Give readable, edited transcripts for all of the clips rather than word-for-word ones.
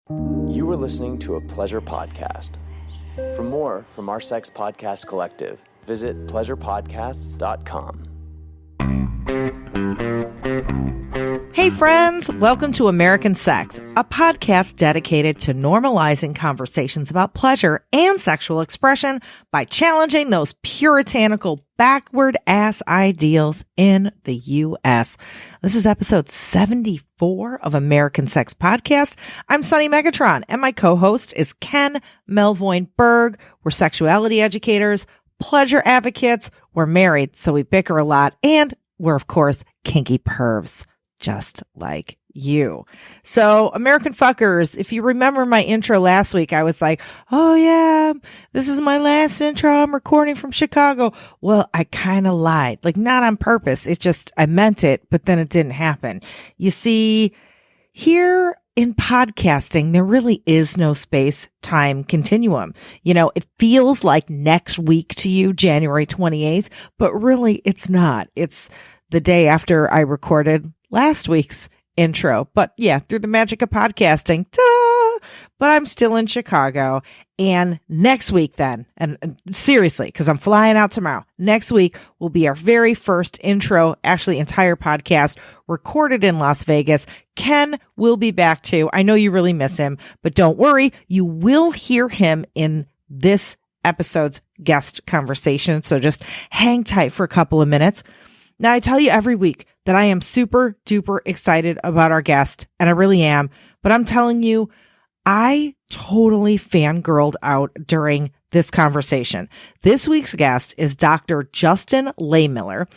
You are listening to a pleasure podcast. For more from our sex podcast collective, visit pleasurepodcasts.com. Hey friends, welcome to American Sex, a podcast dedicated to normalizing conversations about pleasure and sexual expression by challenging those puritanical backward-ass ideals in the U.S. This is episode 74 of American Sex Podcast. I'm Sunny Megatron, and my co-host is Ken Melvoin Berg. We're sexuality educators, pleasure advocates, we're married, so we bicker a lot, and we're, of course, kinky pervs. Just like you. So, American fuckers, if you remember my intro last week, I was like, oh yeah, this is my last intro. I'm recording from Chicago. Well, I kind of lied. Like, not on purpose. It just, I meant it, but then it didn't happen. You see, here in podcasting, there really is no space-time continuum. You know, it feels like next week to you, January 28th, but really it's not. It's the day after I recorded last week's intro. But yeah, through the magic of podcasting, ta-da! But I'm still in Chicago. And next week then, and seriously, because I'm flying out tomorrow, next week will be our very first intro, actually entire podcast recorded in Las Vegas. Ken will be back too. I know you really miss him, but don't worry, you will hear him in this episode's guest conversation. So just hang tight for a couple of minutes. Now, I tell you every week that I am super duper excited about our guest, and I really am, but I'm telling you, I totally fangirled out during this conversation. This week's guest is Dr. Justin Lehmiller,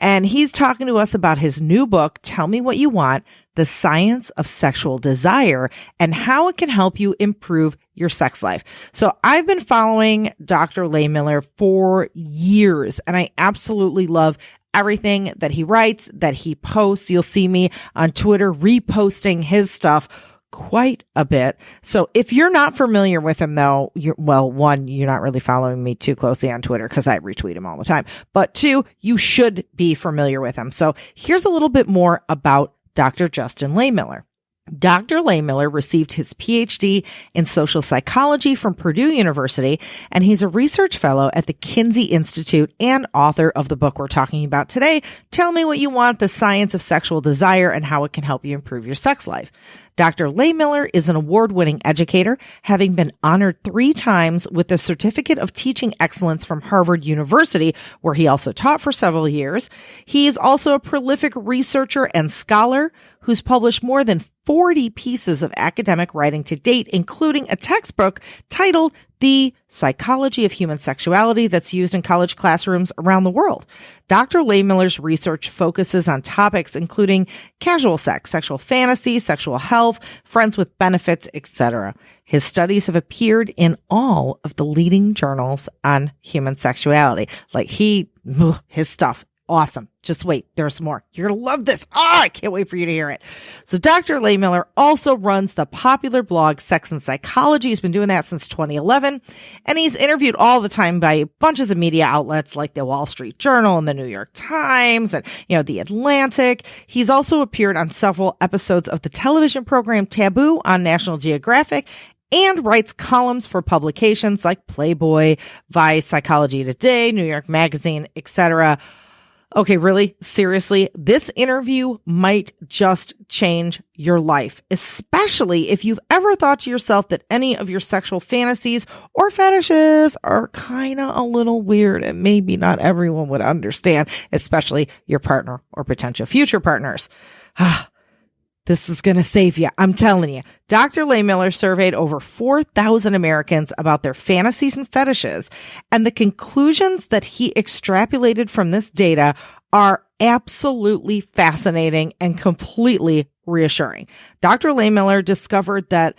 and he's talking to us about his new book, Tell Me What You Want, The Science of Sexual Desire, and how it can help you improve your sex life. So I've been following Dr. Lehmiller for years, and I absolutely love everything that he writes, that he posts. You'll see me on Twitter reposting his stuff quite a bit. So if you're not familiar with him though, you're not really following me too closely on Twitter because I retweet him all the time. But two, you should be familiar with him. So here's a little bit more about Dr. Justin Lehmiller. Dr. Lehmiller received his PhD in social psychology from Purdue University, and he's a research fellow at the Kinsey Institute and author of the book we're talking about today, Tell Me What You Want, The Science of Sexual Desire and How It Can Help You Improve Your Sex Life. Dr. Lehmiller is an award-winning educator, having been honored 3 times with the Certificate of Teaching Excellence from Harvard University, where he also taught for several years. He is also a prolific researcher and scholar who's published more than 40 pieces of academic writing to date, including a textbook titled The Psychology of Human Sexuality that's used in college classrooms around the world. Dr. Lehmiller's research focuses on topics including casual sex, sexual fantasy, sexual health, friends with benefits, etc. His studies have appeared in all of the leading journals on human sexuality. His stuff. Awesome. Just wait. There's more. You're going to love this. I can't wait for you to hear it. So Dr. Lehmiller also runs the popular blog Sex and Psychology. He's been doing that since 2011. And he's interviewed all the time by bunches of media outlets like the Wall Street Journal and the New York Times and, the Atlantic. He's also appeared on several episodes of the television program Taboo on National Geographic and writes columns for publications like Playboy, Vice, Psychology Today, New York Magazine, etc. Okay, really? Seriously? This interview might just change your life, especially if you've ever thought to yourself that any of your sexual fantasies or fetishes are kind of a little weird and maybe not everyone would understand, especially your partner or potential future partners. This is going to save you. I'm telling you. Dr. Lehmiller surveyed over 4,000 Americans about their fantasies and fetishes, and the conclusions that he extrapolated from this data are absolutely fascinating and completely reassuring. Dr. Lehmiller discovered that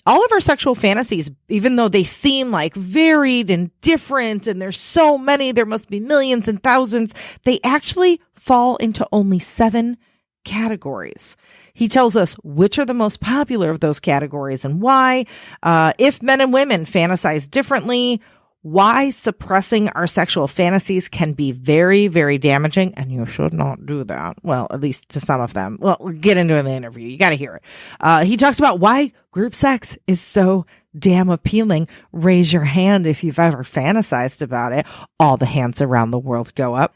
all of our sexual fantasies, even though they seem like varied and different, and there's so many, there must be millions and thousands, they actually fall into only 7 categories. He tells us which are the most popular of those categories and why, if men and women fantasize differently, why suppressing our sexual fantasies can be very, very damaging, and you should not do that. Well, at least to some of them. Well, we'll get into it in the interview. You got to hear it. He talks about why group sex is so damn appealing. Raise your hand if you've ever fantasized about it. All the hands around the world go up.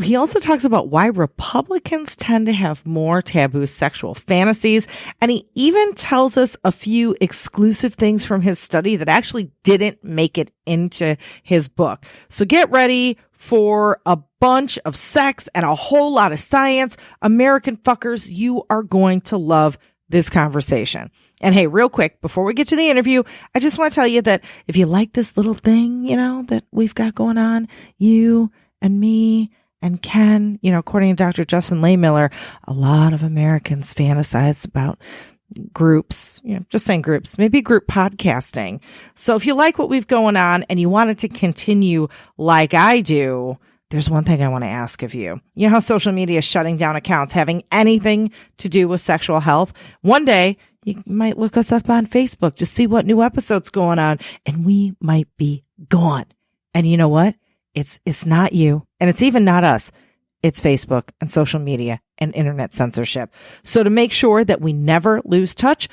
He also talks about why Republicans tend to have more taboo sexual fantasies. And he even tells us a few exclusive things from his study that actually didn't make it into his book. So get ready for a bunch of sex and a whole lot of science. American fuckers, you are going to love this conversation. And hey, real quick, before we get to the interview, I just want to tell you that if you like this little thing, that we've got going on, you and me and Ken, according to Dr. Justin Lehmiller, a lot of Americans fantasize about groups, just saying groups, maybe group podcasting. So if you like what we've going on and you want it to continue like I do, there's one thing I want to ask of you. You know how social media is shutting down accounts having anything to do with sexual health? One day, you might look us up on Facebook to see what new episode's going on, and we might be gone. And you know what? It's not you, and it's even not us. It's Facebook and social media and internet censorship. So to make sure that we never lose touch,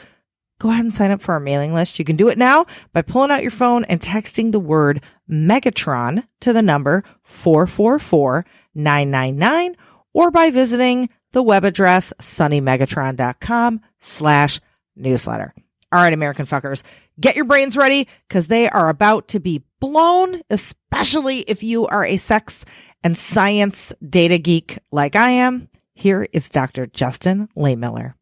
go ahead and sign up for our mailing list. You can do it now by pulling out your phone and texting the word Megatron to the number 444-999, or by visiting the web address sunnymegatron.com/newsletter. All right, American fuckers, get your brains ready because they are about to be blown, especially if you are a sex and science data geek like I am. Here is Dr. Justin Lehmiller.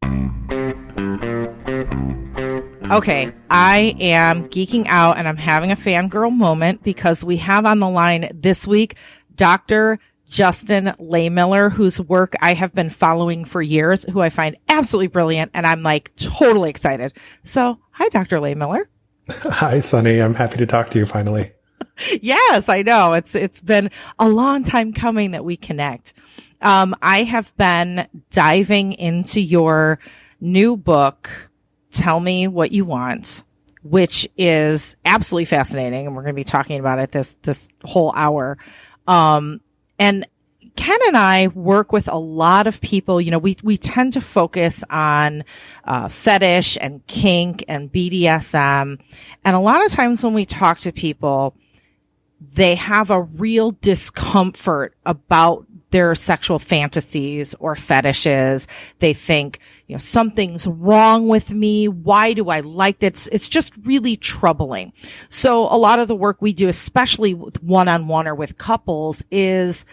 Okay, I am geeking out and I'm having a fangirl moment because we have on the line this week Dr. Justin Lehmiller, whose work I have been following for years, who I find absolutely brilliant, and I'm like totally excited. So, hi, Dr. Lehmiller. Hi, Sunny. I'm happy to talk to you finally. Yes, I know. It's been a long time coming that we connect. I have been diving into your new book, Tell Me What You Want, which is absolutely fascinating, and we're going to be talking about it this whole hour. And Ken and I work with a lot of people. We tend to focus on fetish and kink and BDSM. And a lot of times when we talk to people, they have a real discomfort about their sexual fantasies or fetishes. They think, something's wrong with me. Why do I like this? It's just really troubling. So a lot of the work we do, especially with one-on-one or with couples, is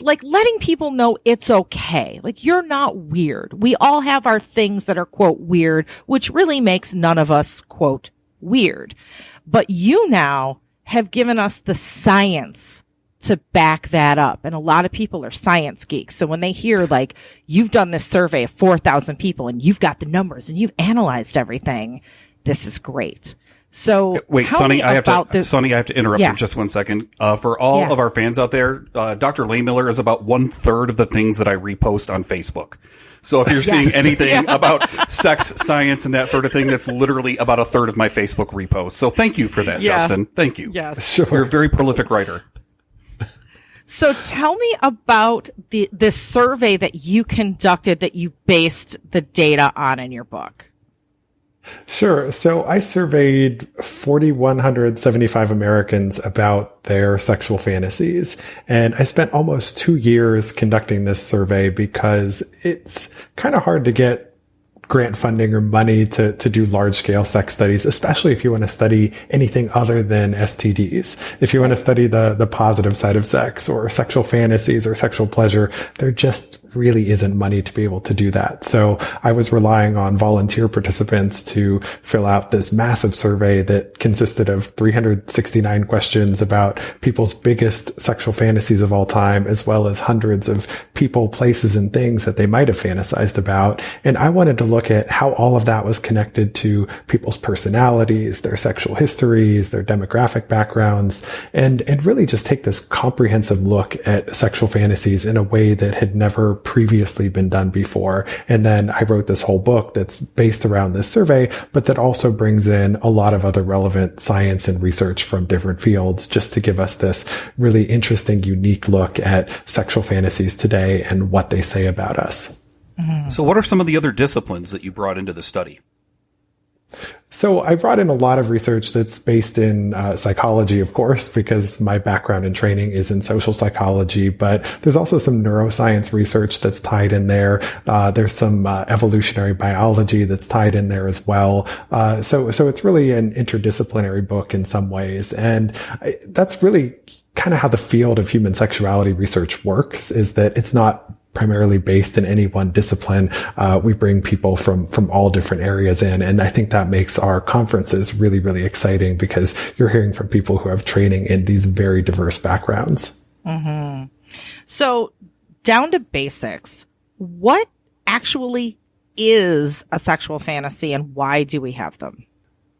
like letting people know it's okay. Like, you're not weird. We all have our things that are, quote, weird, which really makes none of us, quote, weird. But you now have given us the science to back that up. And a lot of people are science geeks. So when they hear, like, you've done this survey of 4,000 people and you've got the numbers and you've analyzed everything, this is great. So wait, Sonny, I have to interrupt for just 1 second. For all of our fans out there, Dr. Lehmiller is about 1/3 of the things that I repost on Facebook. So if you're seeing anything about sex, science, and that sort of thing, that's literally about 1/3 of my Facebook reposts. So thank you for that, Justin. Thank you. Yes. Sure. You're a very prolific writer. So tell me about this survey that you conducted that you based the data on in your book. Sure. So I surveyed 4,175 Americans about their sexual fantasies. And I spent almost 2 years conducting this survey because it's kind of hard to get grant funding or money to do large scale sex studies, especially if you want to study anything other than STDs. If you want to study the positive side of sex or sexual fantasies or sexual pleasure, there just really isn't money to be able to do that. So I was relying on volunteer participants to fill out this massive survey that consisted of 369 questions about people's biggest sexual fantasies of all time, as well as hundreds of people, places, and things that they might have fantasized about. And I wanted to look at how all of that was connected to people's personalities, their sexual histories, their demographic backgrounds, and really just take this comprehensive look at sexual fantasies in a way that had never previously been done before. And then I wrote this whole book that's based around this survey, but that also brings in a lot of other relevant science and research from different fields, just to give us this really interesting, unique look at sexual fantasies today and what they say about us. Mm-hmm. So what are some of the other disciplines that you brought into the study? So I brought in a lot of research that's based in psychology, of course, because my background and training is in social psychology, but there's also some neuroscience research that's tied in there. There's some evolutionary biology that's tied in there as well. So it's really an interdisciplinary book in some ways. And that's really kind of how the field of human sexuality research works, is that it's not primarily based in any one discipline. We bring people from all different areas in. And I think that makes our conferences really, really exciting, because you're hearing from people who have training in these very diverse backgrounds. Mm-hmm. So down to basics, what actually is a sexual fantasy and why do we have them?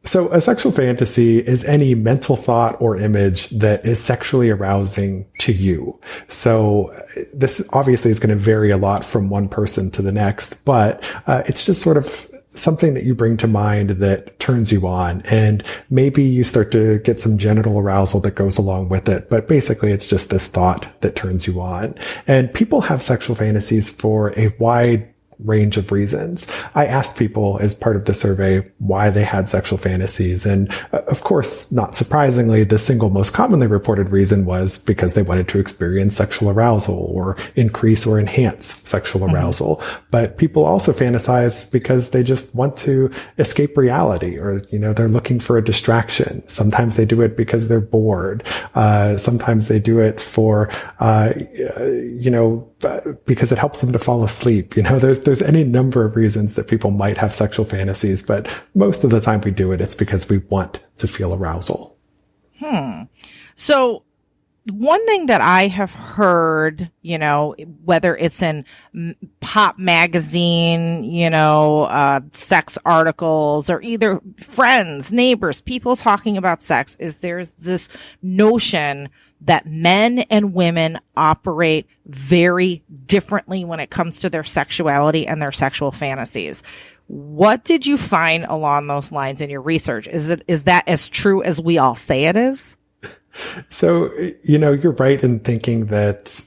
So a sexual fantasy is any mental thought or image that is sexually arousing to you. So this obviously is going to vary a lot from one person to the next, but it's just sort of something that you bring to mind that turns you on. And maybe you start to get some genital arousal that goes along with it. But basically, it's just this thought that turns you on. And people have sexual fantasies for a wide range of reasons. I asked people as part of the survey why they had sexual fantasies. And of course, not surprisingly, the single most commonly reported reason was because they wanted to experience sexual arousal or increase or enhance sexual arousal. But people also fantasize because they just want to escape reality, or, they're looking for a distraction. Sometimes they do it because they're bored. Sometimes they do it for, because it helps them to fall asleep. There's any number of reasons that people might have sexual fantasies, but most of the time we do it, it's because we want to feel arousal. So one thing that I have heard, whether it's in pop magazine, sex articles, or either friends, neighbors, people talking about sex, is there's this notion that men and women operate very differently when it comes to their sexuality and their sexual fantasies. What did you find along those lines in your research? Is that as true as we all say it is? So, you're right in thinking that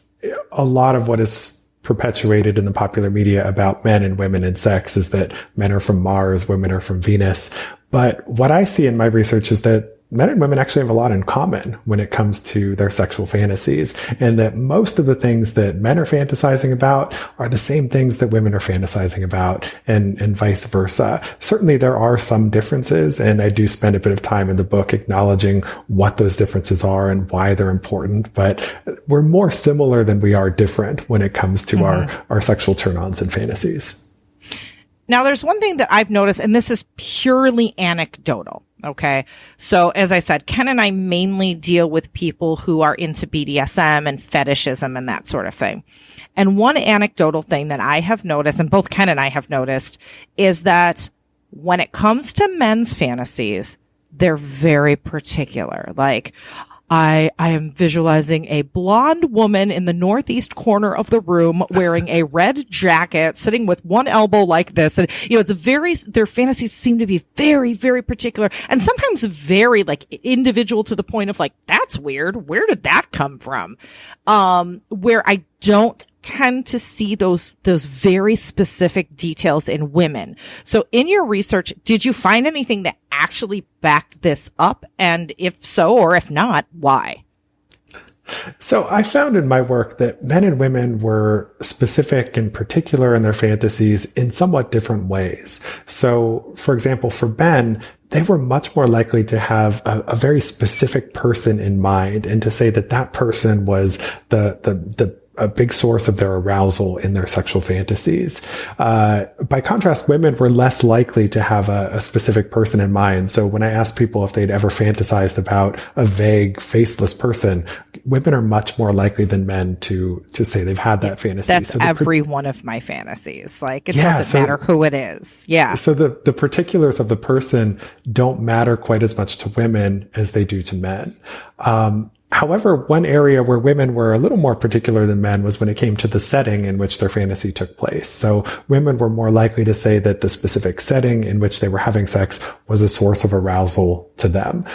a lot of what is perpetuated in the popular media about men and women and sex is that men are from Mars, women are from Venus. But what I see in my research is that men and women actually have a lot in common when it comes to their sexual fantasies, and that most of the things that men are fantasizing about are the same things that women are fantasizing about, and vice versa. Certainly there are some differences, and I do spend a bit of time in the book acknowledging what those differences are and why they're important, but we're more similar than we are different when it comes to our sexual turn-ons and fantasies. Now, there's one thing that I've noticed, and this is purely anecdotal. Okay. So as I said, Ken and I mainly deal with people who are into BDSM and fetishism and that sort of thing. And one anecdotal thing that I have noticed, and both Ken and I have noticed, is that when it comes to men's fantasies, they're very particular. Like, I am visualizing a blonde woman in the northeast corner of the room wearing a red jacket, sitting with one elbow like this. And, their fantasies seem to be very, very particular, and sometimes very individual, to the point of that's weird. Where did that come from? Where I don't tend to see those very specific details in women. So in your research, did you find anything that actually backed this up? And if so, or if not, why? So I found in my work that men and women were specific and particular in their fantasies in somewhat different ways. So, for example, for Ben, they were much more likely to have a very specific person in mind, and to say that person was a big source of their arousal in their sexual fantasies. By contrast, women were less likely to have a specific person in mind. So when I asked people if they'd ever fantasized about a vague, faceless person, women are much more likely than men to say they've had that fantasy. That's every one of my fantasies. It doesn't matter who it is. Yeah. So the particulars of the person don't matter quite as much to women as they do to men. However, one area where women were a little more particular than men was when it came to the setting in which their fantasy took place. So women were more likely to say that the specific setting in which they were having sex was a source of arousal to them.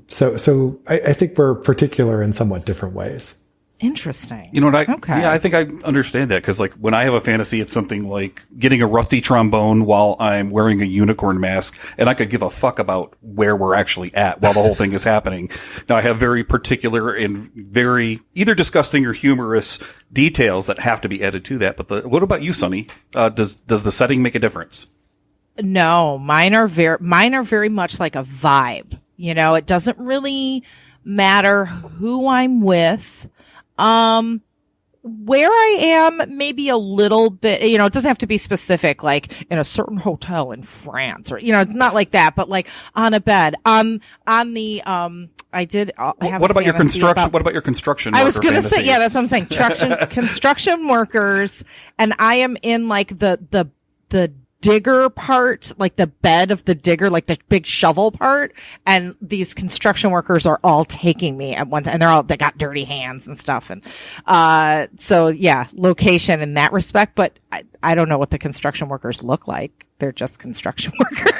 So I think we're particular in somewhat different ways. Interesting. You know what? Yeah, I think I understand that, because like when I have a fantasy, it's something like getting a rusty trombone while I'm wearing a unicorn mask, and I could give a fuck about where we're actually at while the whole thing is happening. Now, I have very particular and very either disgusting or humorous details that have to be added to that. But what about you, Sunny? Does the setting make a difference? No, mine are very much like a vibe. You know, it doesn't really matter who I'm with. Where I am, maybe a little bit, you know, it doesn't have to be specific, like in a certain hotel in France or, you know, not like that, but like on a bed. I did have what about your construction? What about your construction? I was going to fantasy? say, yeah, that's what I'm saying. Construction workers. And I am in like the digger part, like the bed of the digger, like the big shovel part. And these construction workers are all taking me at one time, and they got dirty hands and stuff. And, so yeah, location in that respect, but I don't know what the construction workers look like. They're just construction workers.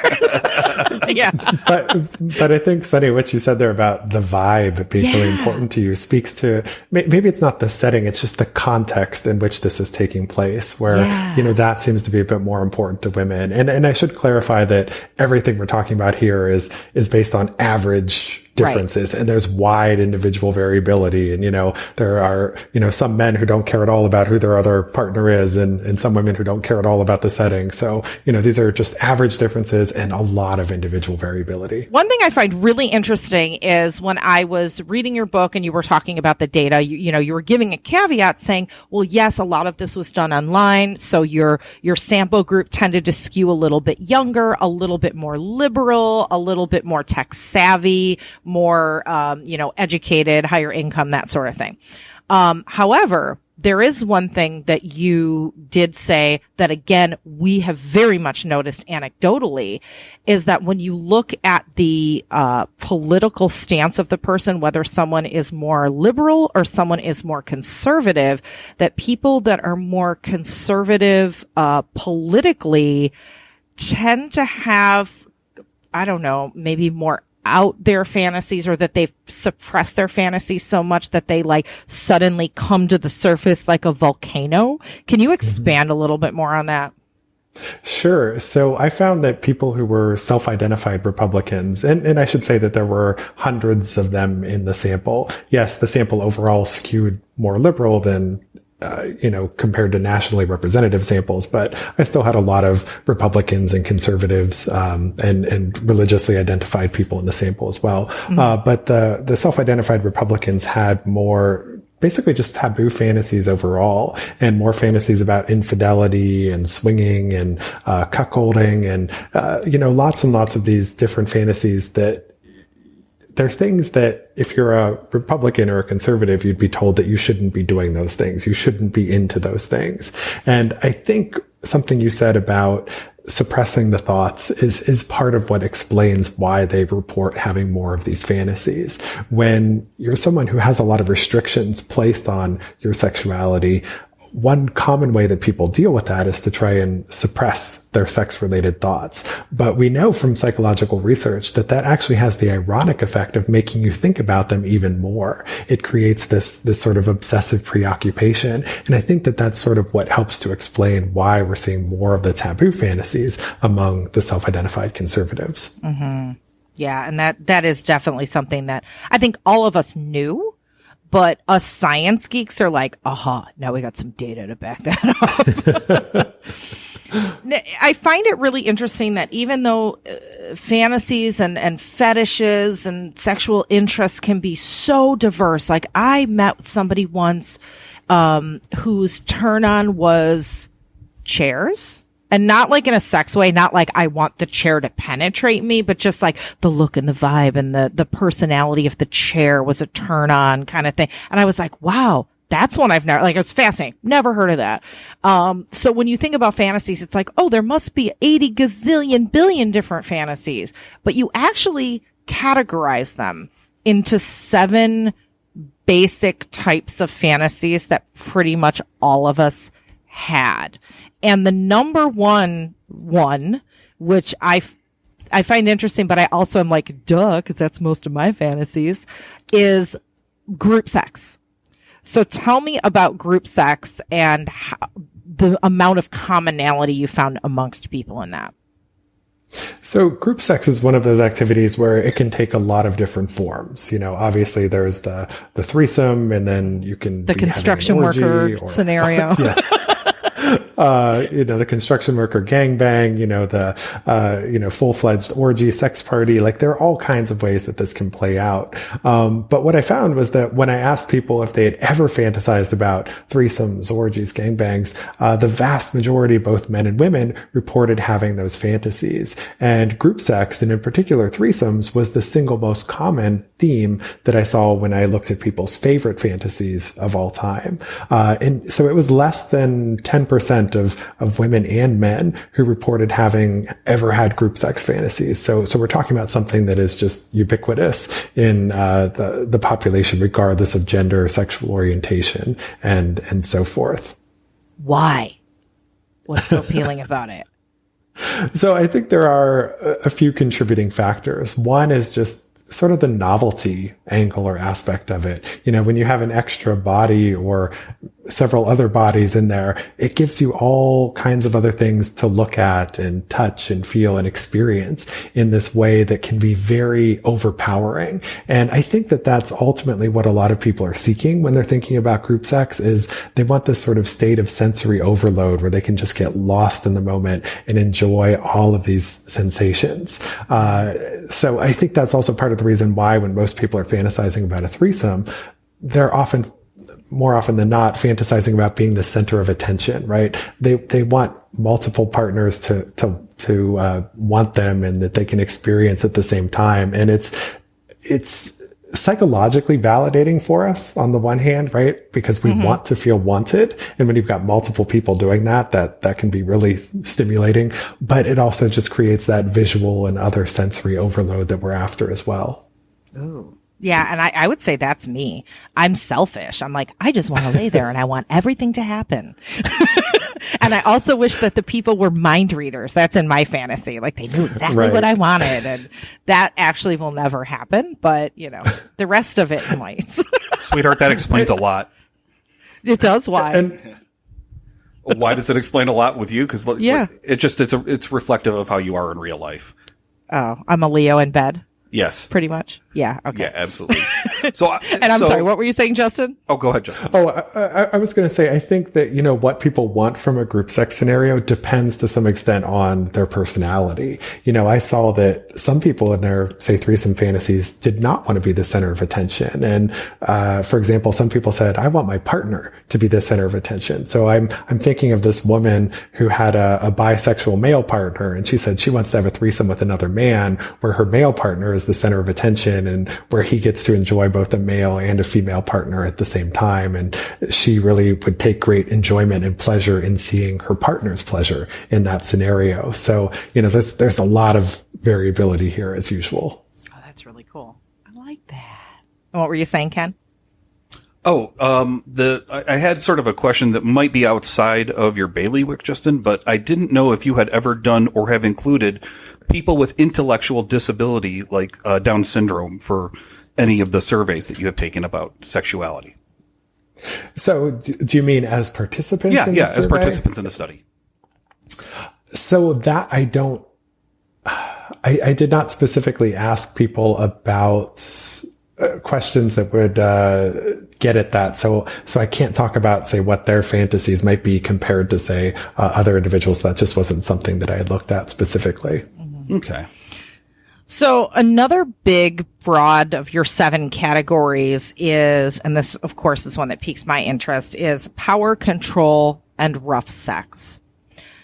Yeah. But I think, Sunny, what you said there about the vibe being really important to you speaks to, maybe it's not the setting, it's just the context in which this is taking place, where, you know, that seems to be a bit more important to women. And I should clarify that everything we're talking about here is based on average differences, and there's wide individual variability. And, you know, there are, you know, some men who don't care at all about who their other partner is, and some women who don't care at all about the setting. So, you know, these are just average differences and a lot of individual variability. One thing I find really interesting is when I was reading your book and you were talking about the data, you know, you were giving a caveat saying, well, yes, a lot of this was done online. So your sample group tended to skew a little bit younger, a little bit more liberal, a little bit more tech savvy, more, you know, educated, higher income, that sort of thing. However, there is one thing that you did say that, again, we have very much noticed anecdotally, is that when you look at the political stance of the person, whether someone is more liberal or someone is more conservative, that people that are more conservative politically tend to have, I don't know, maybe more out their fantasies, or that they've suppressed their fantasies so much that they like suddenly come to the surface like a volcano. Can you expand a little bit more on that? Sure. So I found that people who were self-identified Republicans, and I should say that there were hundreds of them in the sample. Yes, the sample overall skewed more liberal than you know, compared to nationally representative samples, but I still had a lot of Republicans and conservatives, and religiously identified people in the sample as well. But the self-identified Republicans had more, basically just taboo fantasies overall, and more fantasies about infidelity and swinging and, cuckolding and, you know, lots and lots of these different fantasies that, they're things that if you're a Republican or a conservative, you'd be told that you shouldn't be doing those things. You shouldn't be into those things. And I think something you said about suppressing the thoughts is part of what explains why they report having more of these fantasies. When you're someone who has a lot of restrictions placed on your sexuality, one common way that people deal with that is to try and suppress their sex-related thoughts. But we know from psychological research that actually has the ironic effect of making you think about them even more. It creates this sort of obsessive preoccupation. And I think that that's sort of what helps to explain why we're seeing more of the taboo fantasies among the self-identified conservatives. Mm-hmm. Yeah. And that is definitely something that I think all of us knew. But us science geeks are like, now we got some data to back that up. I find it really interesting that even though fantasies and fetishes and sexual interests can be so diverse, like I met somebody once whose turn on was chairs. And not like in a sex way, not like I want the chair to penetrate me, but just like the look and the vibe and the personality of the chair was a turn on kind of thing. And I was like, wow, that's one I've never, like, it was fascinating. Never heard of that. So when you think about fantasies, it's like, oh, there must be 80 gazillion billion different fantasies, but you actually categorize them into 7 basic types of fantasies that pretty much all of us had. And the number one, which I find interesting, but I also am like, duh, because that's most of my fantasies, is group sex. So tell me about group sex and the amount of commonality you found amongst people in that. So group sex is one of those activities where it can take a lot of different forms. Obviously there's the threesome, and then you can the construction worker scenario. Yes. The construction worker gangbang, the full-fledged orgy sex party. Like, there are all kinds of ways that this can play out. But what I found was that when I asked people if they had ever fantasized about threesomes, orgies, gangbangs, the vast majority, both men and women, reported having those fantasies. And group sex, and in particular threesomes, was the single most common theme that I saw when I looked at people's favorite fantasies of all time. And so it was less than 10% of women and men who reported having ever had group sex fantasies. So we're talking about something that is just ubiquitous in the population, regardless of gender, sexual orientation, and so forth. Why? What's so appealing about it? So I think there are a few contributing factors. One is just sort of the novelty angle or aspect of it. When you have an extra body or several other bodies in there, it gives you all kinds of other things to look at and touch and feel and experience in this way that can be very overpowering. And I think that that's ultimately what a lot of people are seeking when they're thinking about group sex, is they want this sort of state of sensory overload where they can just get lost in the moment and enjoy all of these sensations. So I think that's also part of the reason why when most people are fantasizing about a threesome, they're more often than not fantasizing about being the center of attention, right? They want multiple partners to want them, and that they can experience at the same time. And it's psychologically validating for us on the one hand, right? Because we want to feel wanted. And when you've got multiple people doing that can be really stimulating, but it also just creates that visual and other sensory overload that we're after as well. Ooh. Yeah, and I would say that's me. I'm selfish. I'm like, I just want to lay there and I want everything to happen. And I also wish that the people were mind readers. That's in my fantasy. Like, they knew exactly what I wanted. And that actually will never happen. But, the rest of it might. Sweetheart, that explains a lot. It does. Why? And why does it explain a lot with you? Because it's reflective of how you are in real life. Oh, I'm a Leo in bed. Yes. Pretty much. Yeah. Okay. Yeah, absolutely. So, and I'm sorry, what were you saying, Justin? Oh, go ahead, Justin. Oh, I was going to say, I think that, what people want from a group sex scenario depends to some extent on their personality. I saw that some people in their, say, threesome fantasies did not want to be the center of attention. And, for example, some people said, I want my partner to be the center of attention. So I'm thinking of this woman who had a bisexual male partner, and she said she wants to have a threesome with another man where her male partner is the center of attention, and where he gets to enjoy both a male and a female partner at the same time. And she really would take great enjoyment and pleasure in seeing her partner's pleasure in that scenario. So, there's a lot of variability here as usual. Oh, that's really cool. I like that. And what were you saying, Ken? Oh, I had sort of a question that might be outside of your bailiwick, Justin, but I didn't know if you had ever done or have included people with intellectual disability, like Down syndrome, for any of the surveys that you have taken about sexuality. So do you mean as participants? Yeah, in the as participants in the study. So that I did not specifically ask people about questions that would get at that. So I can't talk about, say, what their fantasies might be compared to, say, other individuals. That just wasn't something that I had looked at specifically. Okay. So another big broad of your 7 categories is, and this, of course, is one that piques my interest, is power, control, and rough sex.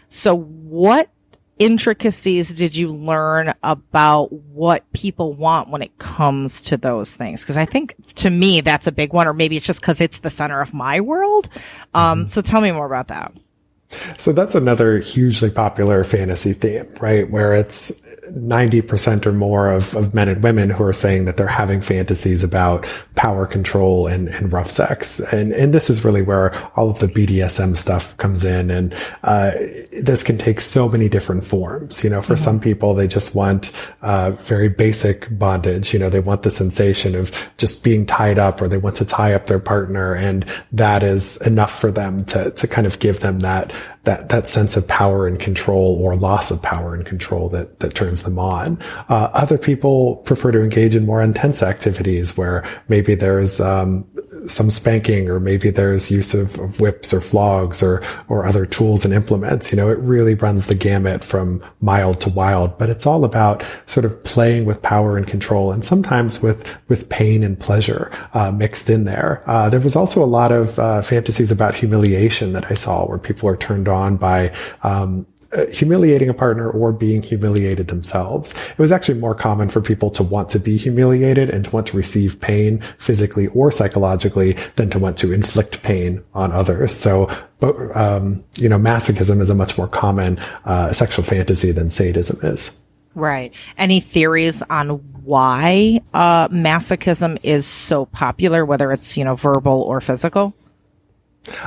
So what intricacies did you learn about what people want when it comes to those things? Because I think, to me, that's a big one, or maybe it's just because it's the center of my world. So tell me more about that. So that's another hugely popular fantasy theme, right? Where it's 90% or more of men and women who are saying that they're having fantasies about power control and rough sex. And this is really where all of the BDSM stuff comes in. And this can take so many different forms. For some people, they just want very basic bondage. They want the sensation of just being tied up, or they want to tie up their partner. And that is enough for them to kind of give them that sense of power and control, or loss of power and control that turns them on. Other people prefer to engage in more intense activities where maybe there's some spanking, or maybe there's use of whips or flogs or other tools and implements. It really runs the gamut from mild to wild, but it's all about sort of playing with power and control, and sometimes with pain and pleasure mixed in there. There was also a lot of fantasies about humiliation that I saw, where people are turned on by humiliating a partner or being humiliated themselves. It was actually more common for people to want to be humiliated and to want to receive pain physically or psychologically than to want to inflict pain on others. So, masochism is a much more common sexual fantasy than sadism is. Right. Any theories on why masochism is so popular, whether it's, verbal or physical?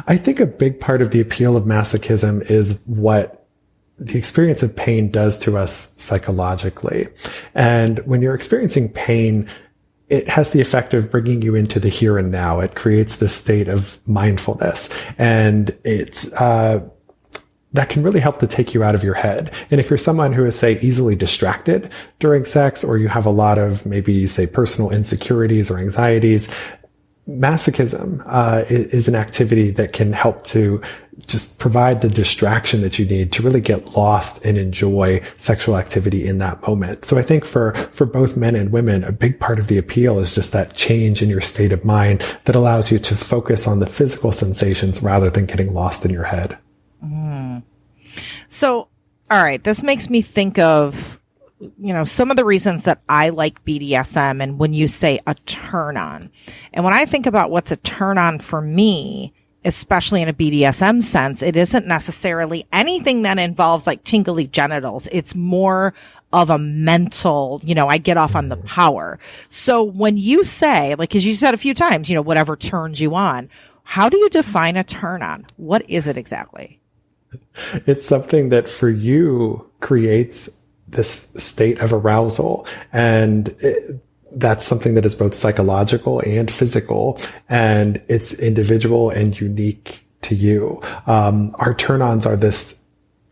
I think a big part of the appeal of masochism is what the experience of pain does to us psychologically. And when you're experiencing pain, it has the effect of bringing you into the here and now. It creates this state of mindfulness, and it's that can really help to take you out of your head. And if you're someone who is, say, easily distracted during sex, or you have a lot of maybe, say, personal insecurities or anxieties, masochism is an activity that can help to just provide the distraction that you need to really get lost and enjoy sexual activity in that moment. So I think for both men and women, a big part of the appeal is just that change in your state of mind that allows you to focus on the physical sensations rather than getting lost in your head. So, all right, this makes me think of, some of the reasons that I like BDSM, and when you say a turn on. And when I think about what's a turn on for me, especially in a BDSM sense, it isn't necessarily anything that involves like tingly genitals. It's more of a mental, I get off on the power. So when you say, like, as you said a few times, whatever turns you on, how do you define a turn on? What is it exactly? It's something that for you creates this state of arousal, and that's something that is both psychological and physical, and it's individual and unique to you. Our turn-ons are this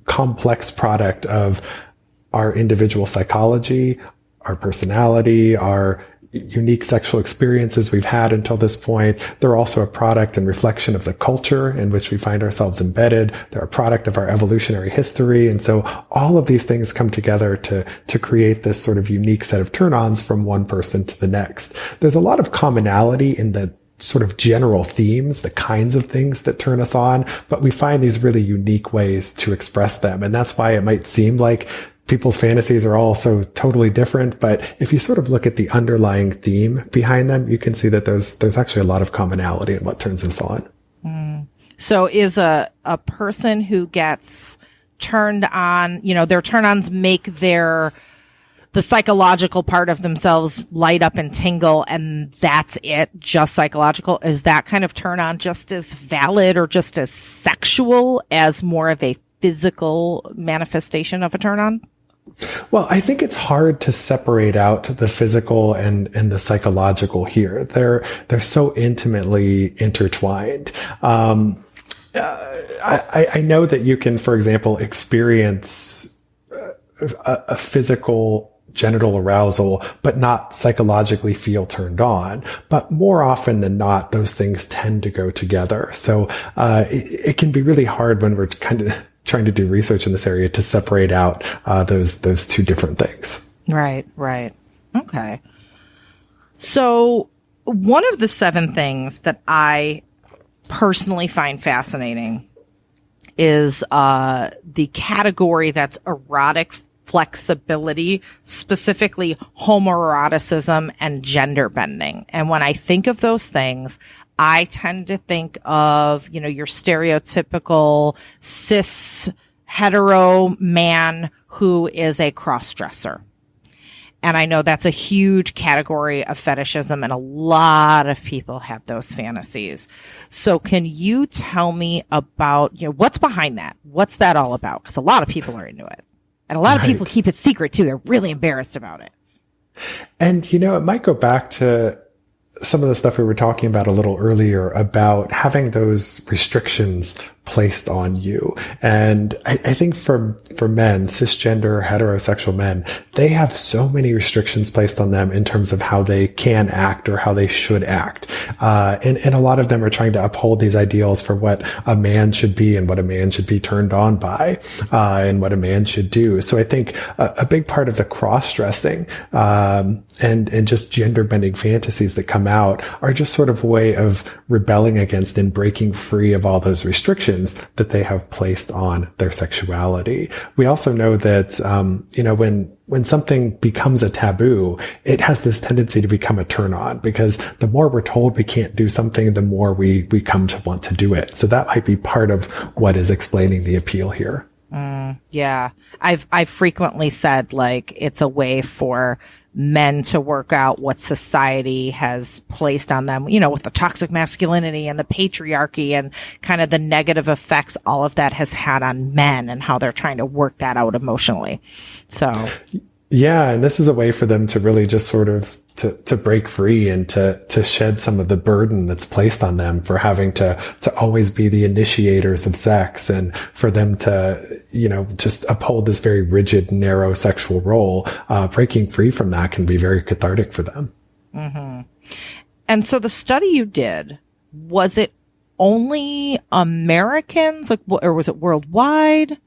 complex product of our individual psychology, our personality, our unique sexual experiences we've had until this point. They're also a product and reflection of the culture in which we find ourselves embedded. They're a product of our evolutionary history. And so all of these things come together to create this sort of unique set of turn-ons from one person to the next. There's a lot of commonality in the sort of general themes, the kinds of things that turn us on, but we find these really unique ways to express them. And that's why it might seem like people's fantasies are all so totally different, but if you sort of look at the underlying theme behind them, you can see that there's actually a lot of commonality in what turns us on. So is a person who gets turned on, their turn-ons make the psychological part of themselves light up and tingle, and that's it, just psychological? Is that kind of turn on just as valid or just as sexual as more of a physical manifestation of a turn on? Well, I think it's hard to separate out the physical and the psychological here. They're so intimately intertwined. I know that you can, for example, experience a physical genital arousal, but not psychologically feel turned on. But more often than not, those things tend to go together. So it can be really hard when we're kind of trying to do research in this area to separate out those two different things. Right. Okay. So one of the 7 things that I personally find fascinating is the category that's erotic flexibility, specifically homoeroticism and gender bending. And when I think of those things, I tend to think of, your stereotypical cis hetero man who is a cross-dresser. And I know that's a huge category of fetishism, and a lot of people have those fantasies. So can you tell me about, what's behind that? What's that all about? Because a lot of people are into it. And a lot of people keep it secret too. They're really embarrassed about it. And, it might go back to some of the stuff we were talking about a little earlier about having those restrictions placed on you. And I think for men, cisgender, heterosexual men, they have so many restrictions placed on them in terms of how they can act or how they should act. And a lot of them are trying to uphold these ideals for what a man should be and what a man should be turned on by, and what a man should do. So I think a big part of the cross-dressing, and just gender bending fantasies that come out are just sort of a way of rebelling against and breaking free of all those restrictions that they have placed on their sexuality. We also know that, when something becomes a taboo, it has this tendency to become a turn on, because the more we're told we can't do something, the more we come to want to do it. So that might be part of what is explaining the appeal here. Yeah. I've frequently said, it's a way for men to work out what society has placed on them, with the toxic masculinity and the patriarchy and kind of the negative effects all of that has had on men and how they're trying to work that out emotionally. So. Yeah. And this is a way for them to really just sort of to break free and to shed some of the burden that's placed on them for having to always be the initiators of sex, and for them to, just uphold this very rigid, narrow sexual role. Breaking free from that can be very cathartic for them. Mm-hmm. And so the study you did, was it only Americans, or was it worldwide?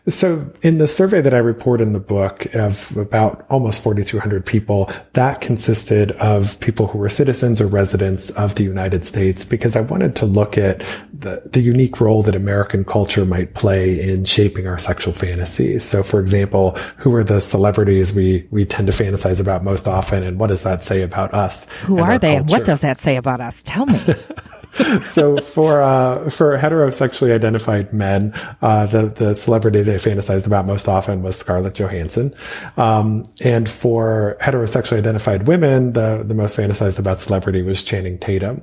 So in the survey that I report in the book of about almost 4,200 people, that consisted of people who were citizens or residents of the United States, because I wanted to look at the unique role that American culture might play in shaping our sexual fantasies. So for example, who are the celebrities we tend to fantasize about most often, and what does that say about us? Who are they, and what does that say about us? Tell me. So for heterosexually identified men, the celebrity they fantasized about most often was Scarlett Johansson. And for heterosexually identified women, the most fantasized about celebrity was Channing Tatum.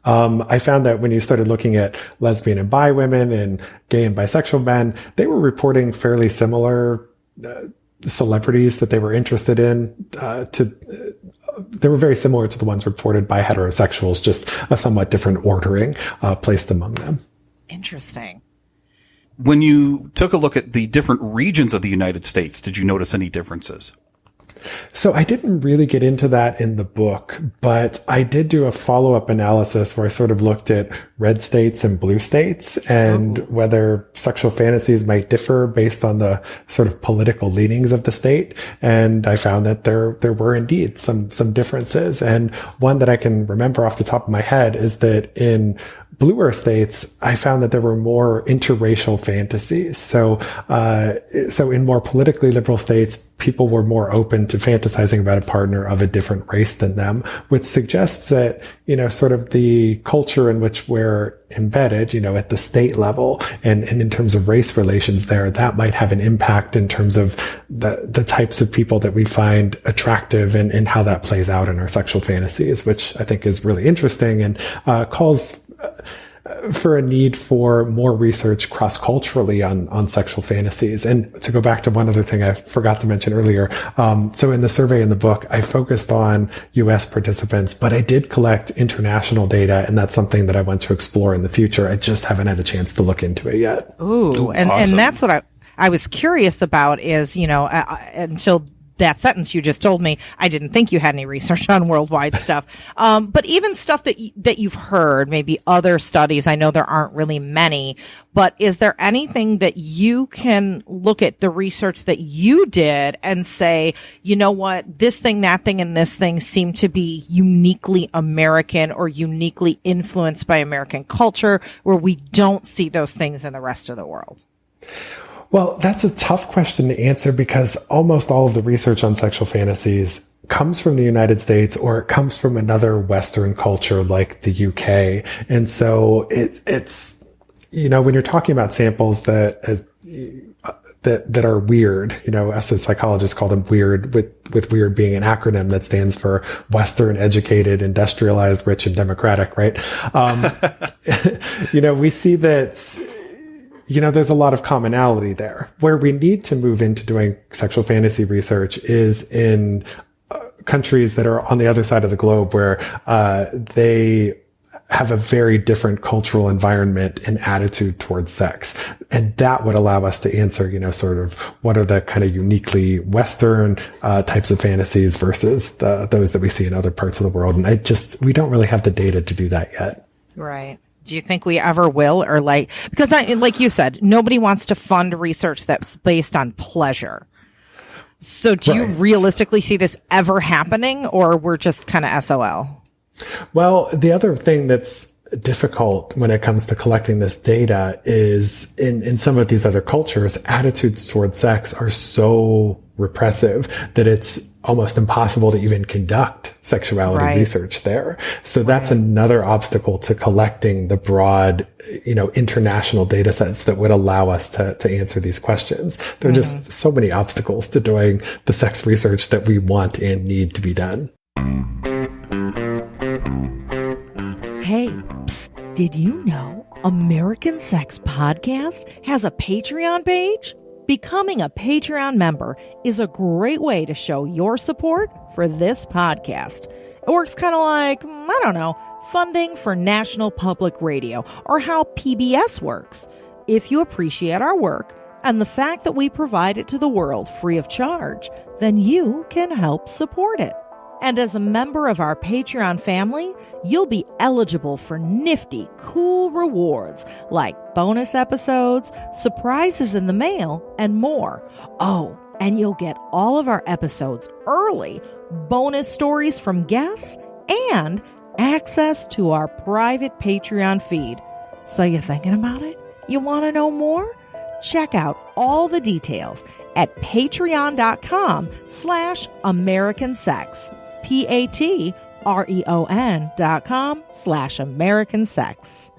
I found that when you started looking at lesbian and bi women and gay and bisexual men, they were reporting fairly similar celebrities that they were interested in. They were very similar to the ones reported by heterosexuals, just a somewhat different ordering placed among them. Interesting. When you took a look at the different regions of the United States, did you notice any differences? So I didn't really get into that in the book, but I did do a follow-up analysis where I sort of looked at red states and blue states and whether sexual fantasies might differ based on the sort of political leanings of the state. And I found that there were indeed some differences. And one that I can remember off the top of my head is that in bluer states, I found that there were more interracial fantasies. So in more politically liberal states, people were more open to fantasizing about a partner of a different race than them, which suggests that, sort of the culture in which we're embedded, at the state level and in terms of race relations there, that might have an impact in terms of the types of people that we find attractive and how that plays out in our sexual fantasies, which I think is really interesting and calls for a need for more research cross-culturally on sexual fantasies. And to go back to one other thing I forgot to mention earlier. So in the survey in the book, I focused on US participants, but I did collect international data, and that's something that I want to explore in the future. I just haven't had a chance to look into it yet. Ooh, and that's what I was curious about is, until that sentence you just told me, I didn't think you had any research on worldwide stuff. But even stuff that you've heard, maybe other studies, I know there aren't really many, but is there anything that you can look at the research that you did and say, you know what, this thing, that thing, and this thing seem to be uniquely American or uniquely influenced by American culture where we don't see those things in the rest of the world? Well, that's a tough question to answer because almost all of the research on sexual fantasies comes from the United States or it comes from another Western culture like the UK. And so it's, when you're talking about samples that are weird, us as psychologists call them weird, with weird being an acronym that stands for Western, educated, industrialized, rich, and democratic, right? We see that, there's a lot of commonality there. Where we need to move into doing sexual fantasy research is in countries that are on the other side of the globe where they have a very different cultural environment and attitude towards sex. And that would allow us to answer, sort of what are the kind of uniquely Western types of fantasies versus those that we see in other parts of the world. And we don't really have the data to do that yet. Right. Do you think we ever will? Or because like you said, nobody wants to fund research that's based on pleasure. So do you realistically see this ever happening, or we're just kind of SOL? Well, the other thing that's difficult when it comes to collecting this data is in some of these other cultures, attitudes towards sex are so repressive that it's almost impossible to even conduct sexuality research there. So that's another obstacle to collecting the broad, international data sets that would allow us to answer these questions. There are just so many obstacles to doing the sex research that we want and need to be done. Hey, psst, did you know American Sex Podcast has a Patreon page? Becoming a Patreon member is a great way to show your support for this podcast. It works kind of like, funding for National Public Radio or how PBS works. If you appreciate our work and the fact that we provide it to the world free of charge, then you can help support it. And as a member of our Patreon family, you'll be eligible for nifty, cool rewards like bonus episodes, surprises in the mail, and more. Oh, and you'll get all of our episodes early, bonus stories from guests, and access to our private Patreon feed. So you thinking about it? You want to know more? Check out all the details at patreon.com/AmericanSex. patreon.com/American-sex.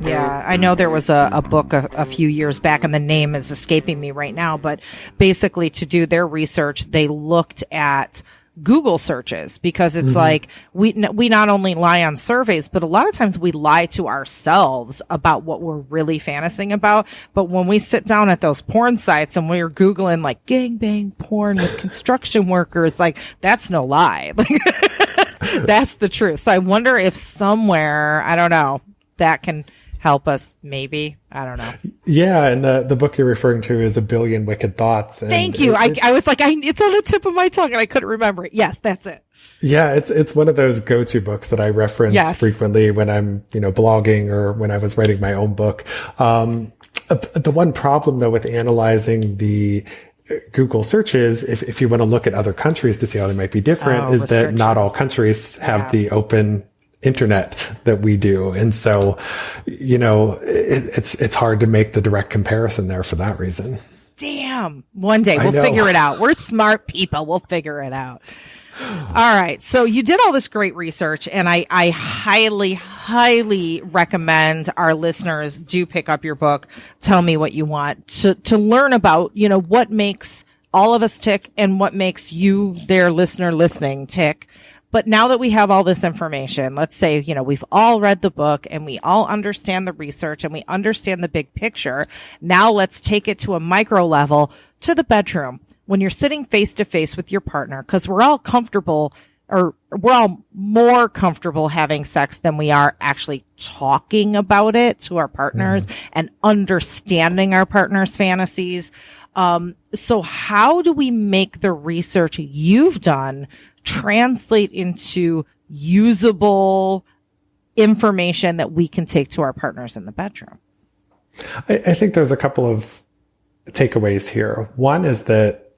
Yeah, I know there was a book a few years back, and the name is escaping me right now, but basically to do their research, they looked at Google searches because it's like we not only lie on surveys, but a lot of times we lie to ourselves about what we're really fantasizing about. But when we sit down at those porn sites and we're Googling like gangbang porn with construction workers, like that's no lie. That's the truth. So I wonder if somewhere, I don't know, that can help us, maybe. I don't know. Yeah, and the book you're referring to is A Billion Wicked Thoughts. And thank you. I was like, it's on the tip of my tongue, and I couldn't remember it. Yes, that's it. Yeah, it's one of those go-to books that I reference frequently when I'm, blogging or when I was writing my own book. The one problem, though, with analyzing the Google searches, if you want to look at other countries to see how they might be different, is that not all countries have the open internet that we do. And so, it's hard to make the direct comparison there for that reason. Damn. One day we'll figure it out. We're smart people. We'll figure it out. All right. So you did all this great research, and I highly, highly recommend our listeners do pick up your book, Tell Me What You Want, to learn about, what makes all of us tick and what makes you, their listener listening, tick. But now that we have all this information, let's say, we've all read the book and we all understand the research and we understand the big picture. Now let's take it to a micro level to the bedroom when you're sitting face to face with your partner, because we're all comfortable, or we're all more comfortable having sex than we are actually talking about it to our partners and understanding our partner's fantasies. So how do we make the research you've done translate into usable information that we can take to our partners in the bedroom? I think there's a couple of takeaways here. One is that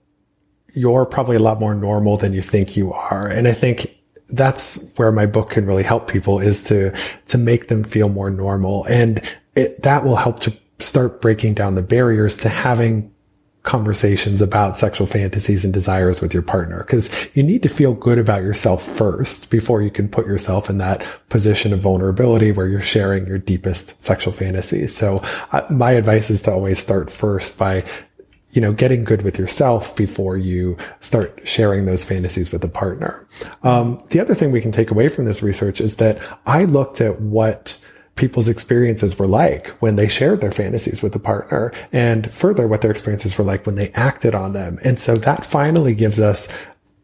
you're probably a lot more normal than you think you are. And I think that's where my book can really help people, is to make them feel more normal. And that will help to start breaking down the barriers to having conversations about sexual fantasies and desires with your partner, because you need to feel good about yourself first before you can put yourself in that position of vulnerability where you're sharing your deepest sexual fantasies. So my advice is to always start first by getting good with yourself before you start sharing those fantasies with a partner. The other thing we can take away from this research is that I looked at what people's experiences were like when they shared their fantasies with a partner, and further what their experiences were like when they acted on them. And so that finally gives us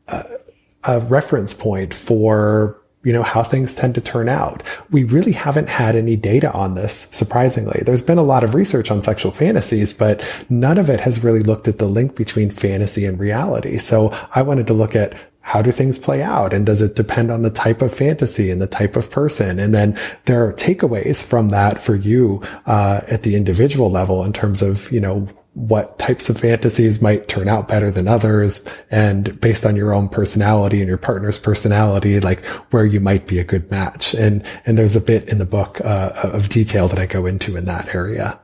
a reference point for how things tend to turn out. We really haven't had any data on this, surprisingly. There's been a lot of research on sexual fantasies, but none of it has really looked at the link between fantasy and reality. So I wanted to look at, how do things play out? And does it depend on the type of fantasy and the type of person? And then there are takeaways from that for you, at the individual level in terms of, what types of fantasies might turn out better than others, and based on your own personality and your partner's personality, like where you might be a good match. And there's a bit in the book, of detail that I go into in that area.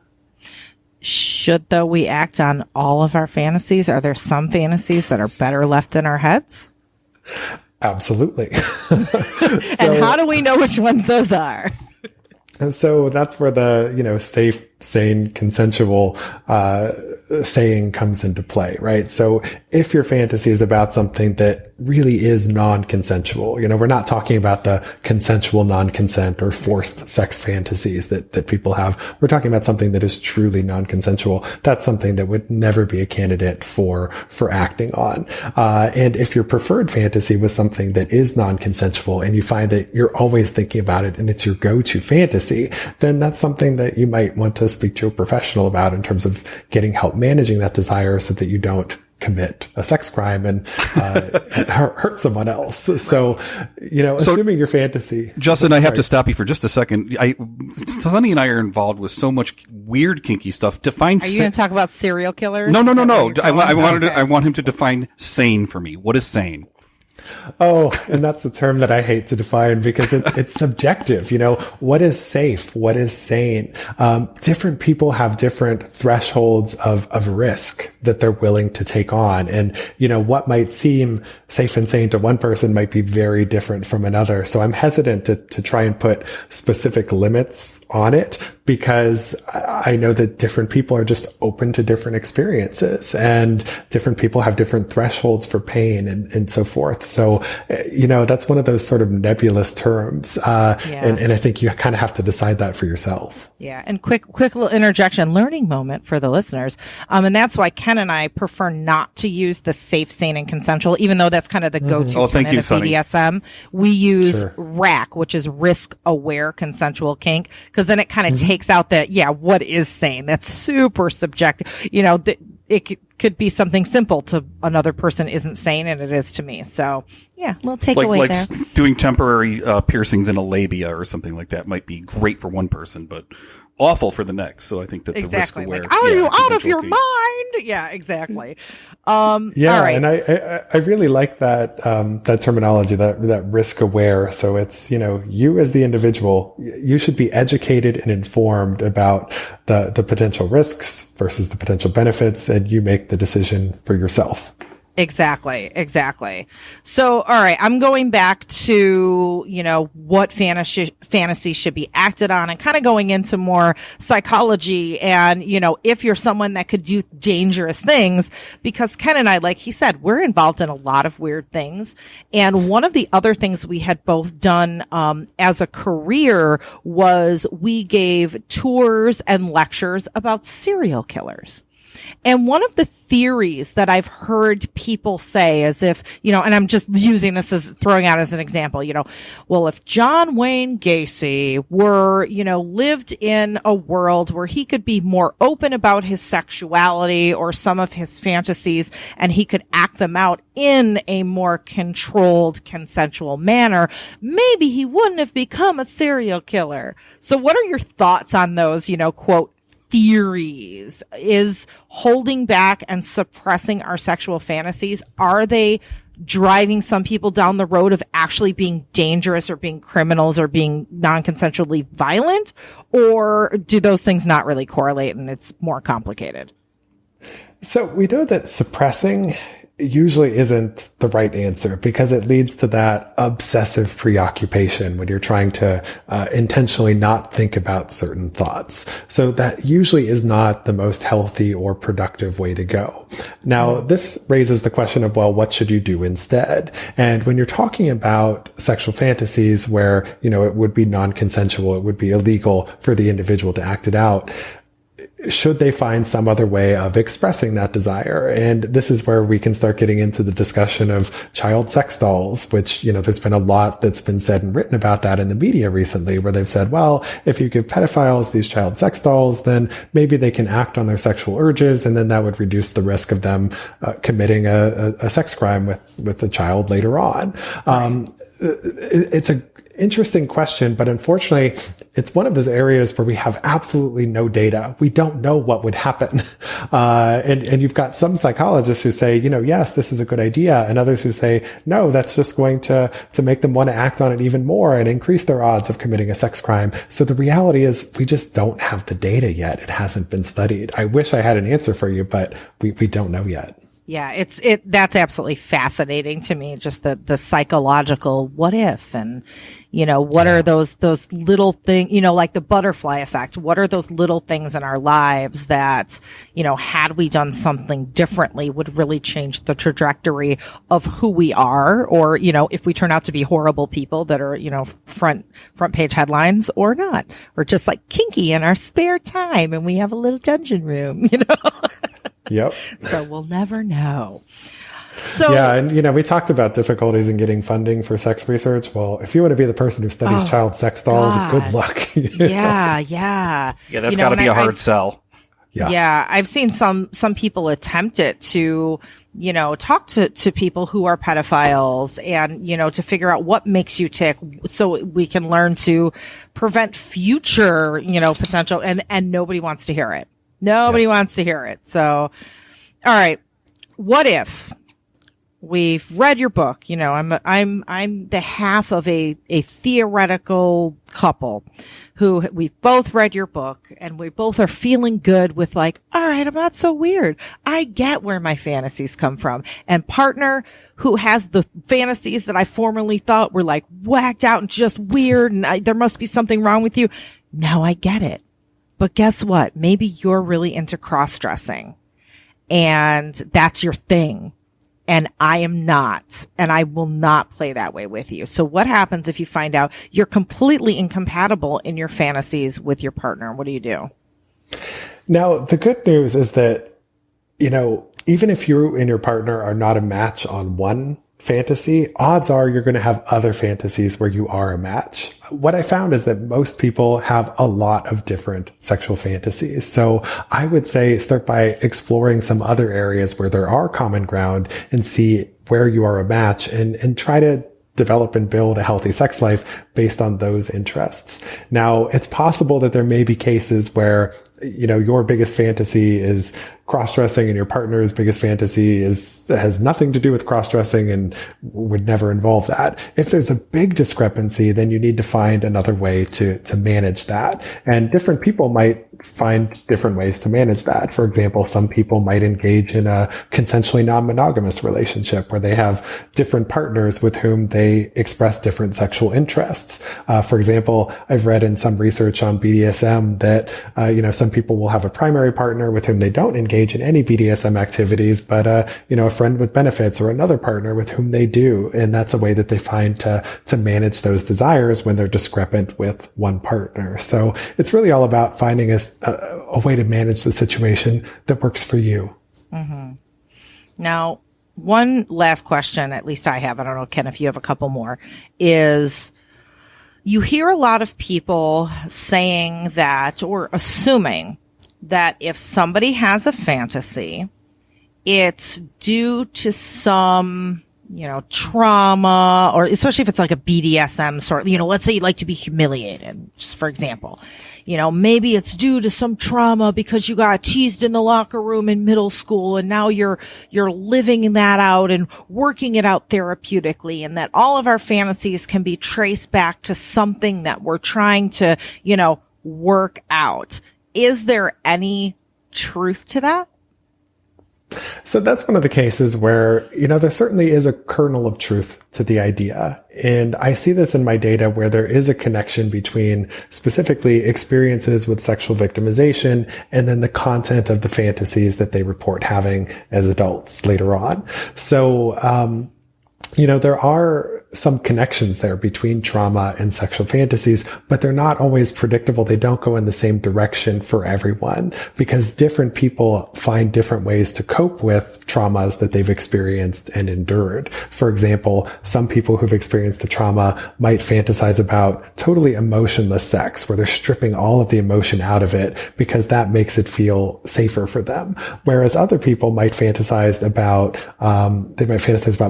Should, though, we act on all of our fantasies? Are there some fantasies that are better left in our heads? Absolutely. And how do we know which ones those are? And so that's where the, safe, sane, consensual, saying comes into play, right? So if your fantasy is about something that really is non-consensual, we're not talking about the consensual non-consent or forced sex fantasies that people have. We're talking about something that is truly non-consensual. That's something that would never be a candidate for acting on. And if your preferred fantasy was something that is non-consensual and you find that you're always thinking about it and it's your go-to fantasy, then that's something that you might want to speak to a professional about in terms of getting help managing that desire so that you don't commit a sex crime and hurt someone else. So, assuming your fantasy. Justin, I have to stop you for just a second. Sonny and I are involved with so much weird, kinky stuff. Are you going to talk about serial killers? No. I want him to define sane for me. What is sane? Oh, and that's a term that I hate to define because it's subjective. What is safe? What is sane? Different people have different thresholds of risk that they're willing to take on. And, what might seem safe and sane to one person might be very different from another. So I'm hesitant to try and put specific limits on it, because I know that different people are just open to different experiences, and different people have different thresholds for pain and so forth. So, that's one of those sort of nebulous terms. And I think you kind of have to decide that for yourself. Yeah. And quick little interjection, learning moment for the listeners. And that's why Ken and I prefer not to use the safe, sane, and consensual, even though that's kind of the go-to term in BDSM. We use RAC, which is risk aware consensual kink, because then it kind of takes out that, what is sane? That's super subjective. It could be something simple to another person isn't sane, and it is to me. So, little takeaway there. Like doing temporary piercings in a labia or something like that might be great for one person, but awful for the next. So I think that the risk aware. Like, are you out of your mind? Yeah, exactly. All right. And I really like that terminology, that risk aware. So it's, you as the individual, you should be educated and informed about the potential risks versus the potential benefits, and you make the decision for yourself. Exactly. So, all right, I'm going back to, what fantasy should be acted on, and kind of going into more psychology and, if you're someone that could do dangerous things, because Ken and I, like he said, we're involved in a lot of weird things. And one of the other things we had both done, as a career was we gave tours and lectures about serial killers. And one of the theories that I've heard people say, as if, and I'm just using this as throwing out as an example, well, if John Wayne Gacy were, lived in a world where he could be more open about his sexuality or some of his fantasies, and he could act them out in a more controlled, consensual manner, maybe he wouldn't have become a serial killer. So what are your thoughts on those, quote, theories? Is holding back and suppressing our sexual fantasies, are they driving some people down the road of actually being dangerous or being criminals or being non-consensually violent? Or do those things not really correlate and it's more complicated? So we know that suppressing usually isn't the right answer because it leads to that obsessive preoccupation when you're trying to intentionally not think about certain thoughts. So that usually is not the most healthy or productive way to go. Now, this raises the question of, well, what should you do instead? And when you're talking about sexual fantasies where, it would be non-consensual, it would be illegal for the individual to act it out, should they find some other way of expressing that desire? And this is where we can start getting into the discussion of child sex dolls, which, there's been a lot that's been said and written about that in the media recently, where they've said, well, if you give pedophiles these child sex dolls, then maybe they can act on their sexual urges, and then that would reduce the risk of them committing a sex crime with the child later on. It's a interesting question, but unfortunately, it's one of those areas where we have absolutely no data. We don't know what would happen. And you've got some psychologists who say, yes, this is a good idea. And others who say, no, that's just going to make them want to act on it even more and increase their odds of committing a sex crime. So the reality is we just don't have the data yet. It hasn't been studied. I wish I had an answer for you, but we don't know yet. Yeah, that's absolutely fascinating to me, just the psychological what if, and, what are those little things, like the butterfly effect. What are those little things in our lives that, had we done something differently would really change the trajectory of who we are, or, if we turn out to be horrible people that are, front page headlines or not, or just like kinky in our spare time and we have a little dungeon room, Yep. So we'll never know. So yeah, and we talked about difficulties in getting funding for sex research. Well, if you want to be the person who studies child sex dolls, good luck. Yeah. Yeah, that's got to be a hard sell. Yeah, I've seen some people attempt it to, talk to people who are pedophiles and, to figure out what makes you tick so we can learn to prevent future, potential, and nobody wants to hear it. Nobody wants to hear it. So, all right. What if we've read your book? I'm the half of a theoretical couple who we've both read your book and we both are feeling good with like, all right, I'm not so weird. I get where my fantasies come from. And partner who has the fantasies that I formerly thought were like whacked out and just weird and there must be something wrong with you. Now I get it. But guess what? Maybe you're really into cross-dressing and that's your thing. And I am not, and I will not play that way with you. So what happens if you find out you're completely incompatible in your fantasies with your partner? What do you do? Now, the good news is that, even if you and your partner are not a match on one fantasy, odds are you're going to have other fantasies where you are a match. What I found is that most people have a lot of different sexual fantasies. So I would say start by exploring some other areas where there are common ground and see where you are a match and try to develop and build a healthy sex life based on those interests. Now, it's possible that there may be cases where, your biggest fantasy is cross-dressing and your partner's biggest fantasy has nothing to do with cross-dressing and would never involve that. If there's a big discrepancy, then you need to find another way to manage that. And different people might find different ways to manage that. For example, some people might engage in a consensually non-monogamous relationship where they have different partners with whom they express different sexual interests. For example, I've read in some research on BDSM that, some people will have a primary partner with whom they don't engage in any BDSM activities, but, a friend with benefits or another partner with whom they do. And that's a way that they find to manage those desires when they're discrepant with one partner. So it's really all about finding a way to manage the situation that works for you. Mm-hmm. Now, one last question, at least I have, I don't know, Ken, if you have a couple more, is you hear a lot of people saying that, or assuming that if somebody has a fantasy, it's due to some trauma, or especially if it's like a BDSM sort, let's say you'd like to be humiliated, just for example. Maybe it's due to some trauma because you got teased in the locker room in middle school, and now you're living that out and working it out therapeutically, and that all of our fantasies can be traced back to something that we're trying to, work out. Is there any truth to that? So that's one of the cases where, there certainly is a kernel of truth to the idea. And I see this in my data where there is a connection between specifically experiences with sexual victimization and then the content of the fantasies that they report having as adults later on. So, there are some connections there between trauma and sexual fantasies, but they're not always predictable. They don't go in the same direction for everyone because different people find different ways to cope with traumas that they've experienced and endured. For example, some people who've experienced the trauma might fantasize about totally emotionless sex, where they're stripping all of the emotion out of it because that makes it feel safer for them. Whereas other people might fantasize about,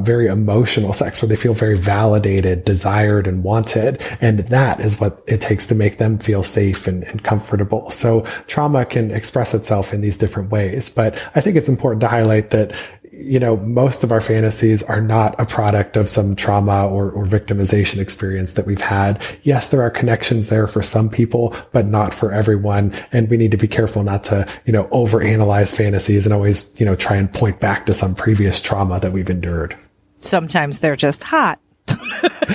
very emotional sex where they feel very validated, desired, and wanted. And that is what it takes to make them feel safe and comfortable. So trauma can express itself in these different ways. But I think it's important to highlight that, most of our fantasies are not a product of some trauma or victimization experience that we've had. Yes, there are connections there for some people, but not for everyone. And we need to be careful not to, overanalyze fantasies and always, try and point back to some previous trauma that we've endured. Sometimes they're just hot.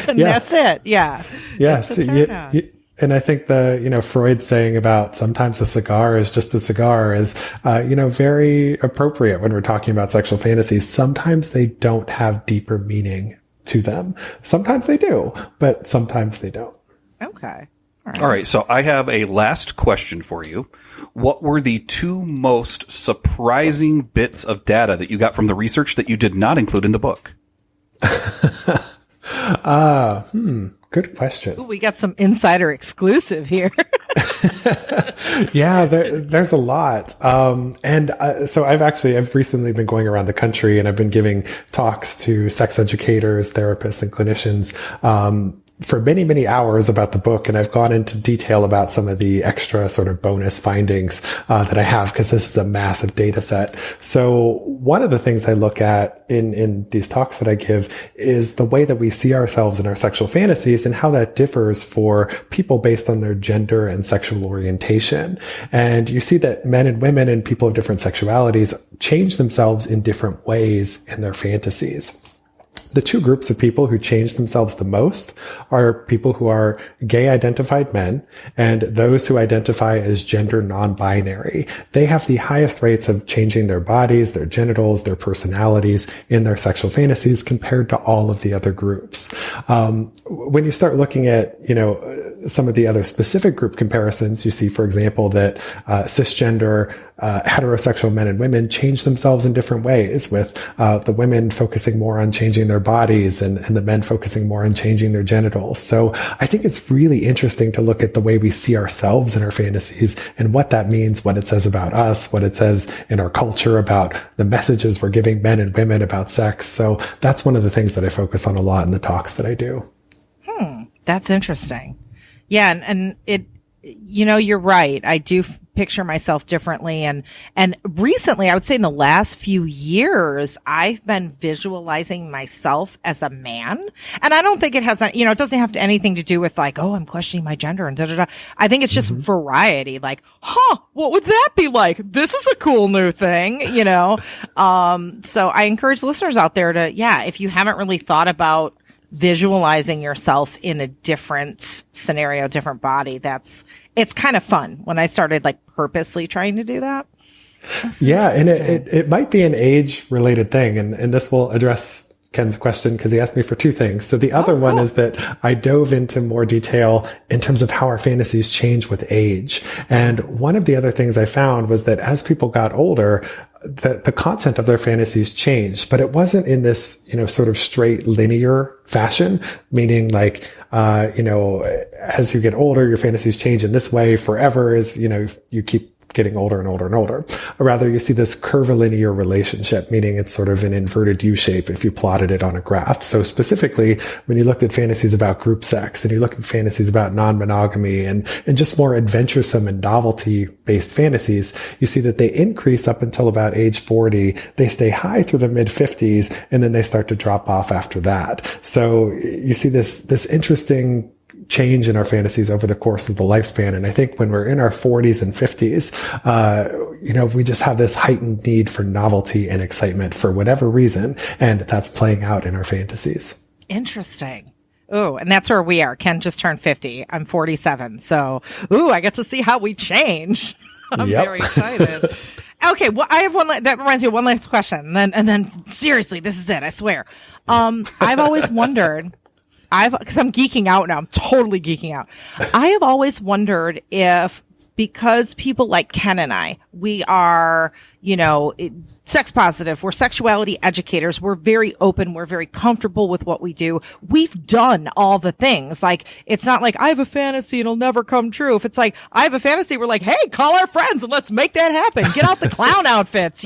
And yes. That's it. Yeah. Yes. And I think Freud saying about sometimes a cigar is just a cigar is, very appropriate when we're talking about sexual fantasies. Sometimes they don't have deeper meaning to them. Sometimes they do, but sometimes they don't. Okay. All right. So I have a last question for you. What were the two most surprising bits of data that you got from the research that you did not include in the book? Good question. Ooh, we got some insider exclusive here. Yeah, there's a lot. So I've recently been going around the country and I've been giving talks to sex educators, therapists, and clinicians, for many, many hours about the book. And I've gone into detail about some of the extra sort of bonus findings, that I have, because this is a massive data set. So one of the things I look at in these talks that I give is the way that we see ourselves in our sexual fantasies and how that differs for people based on their gender and sexual orientation. And you see that men and women and people of different sexualities change themselves in different ways in their fantasies. The two groups of people who change themselves the most are people who are gay identified men and those who identify as gender non-binary. They have the highest rates of changing their bodies, their genitals, their personalities in their sexual fantasies compared to all of the other groups. When you start looking at, some of the other specific group comparisons, you see, for example, that cisgender heterosexual men and women change themselves in different ways, with the women focusing more on changing their bodies and the men focusing more on changing their genitals. So I think it's really interesting to look at the way we see ourselves in our fantasies and what that means, what it says about us, what it says in our culture about the messages we're giving men and women about sex. So that's one of the things that I focus on a lot in the talks that I do. That's interesting. Yeah. And it, you're right. I do picture myself differently. And recently, I would say in the last few years, I've been visualizing myself as a man. And I don't think it has, it doesn't have anything to do with like, oh, I'm questioning my gender and da-da-da. I think it's just variety. Like, what would that be like? This is a cool new thing, So I encourage listeners out there to, if you haven't really thought about visualizing yourself in a different scenario, different body, it's kind of fun. When I started like purposely trying to do that. Yeah. And it might be an age related thing. And this will address Ken's question because he asked me for two things. So the other one is that I dove into more detail in terms of how our fantasies change with age. And one of the other things I found was that as people got older, the content of their fantasies changed, but it wasn't in this, sort of straight linear fashion, meaning like, as you get older, your fantasies change in this way forever as, you keep getting older and older and older. Or rather, you see this curvilinear relationship, meaning it's sort of an inverted U shape if you plotted it on a graph. So specifically, when you looked at fantasies about group sex and you look at fantasies about non-monogamy and just more adventuresome and novelty-based fantasies, you see that they increase up until about age 40. They stay high through the mid-50s, and then they start to drop off after that. So you see this interesting change in our fantasies over the course of the lifespan. And I think when we're in our 40s and 50s, we just have this heightened need for novelty and excitement for whatever reason. And that's playing out in our fantasies. Interesting. Oh, and that's where we are. Ken just turned 50. I'm 47. So, I get to see how we change. I'm very excited. Okay. Well, I have that reminds me of one last question. And then seriously, this is it. I swear. I've always wondered, because I'm geeking out now. I'm totally geeking out. I have always wondered if, because people like Ken and I, we are, sex positive, we're sexuality educators, we're very open, we're very comfortable with what we do. We've done all the things. Like, it's not like I have a fantasy, it'll never come true. If it's like, I have a fantasy, we're like, hey, call our friends and let's make that happen. Get out the clown outfits,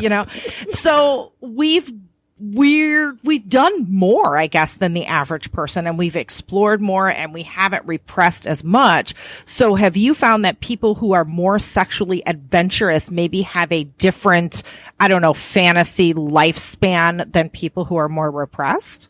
So we've done more, I guess, than the average person, and we've explored more, and we haven't repressed as much. So have you found that people who are more sexually adventurous maybe have a different, fantasy lifespan than people who are more repressed?